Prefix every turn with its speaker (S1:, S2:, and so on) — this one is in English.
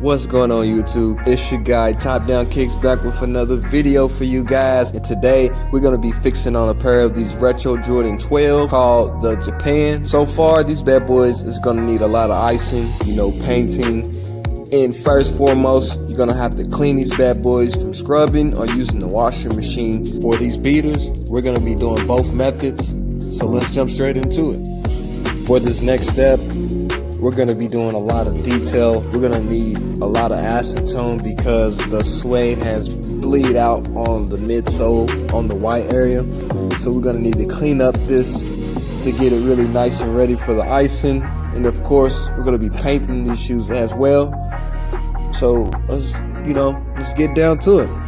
S1: What's going on YouTube? It's your guy Top Down Kicks back with another video for you guys, and today we're going to be fixing on a pair of these retro Jordan 12 called the Japan. So far these bad boys is going to need a lot of icing, painting. And first foremost, you're going to have to clean these bad boys from scrubbing or using the washing machine. For these beaters, we're going to be doing both methods, so let's jump straight into it. For this next step, we're going to be doing a lot of detail. We're going to need a lot of acetone because the suede has bleed out on the midsole, on the white area. So we're going to need to clean up this to get it really nice and ready for the icing. And of course, we're going to be painting these shoes as well. So let's get down to it.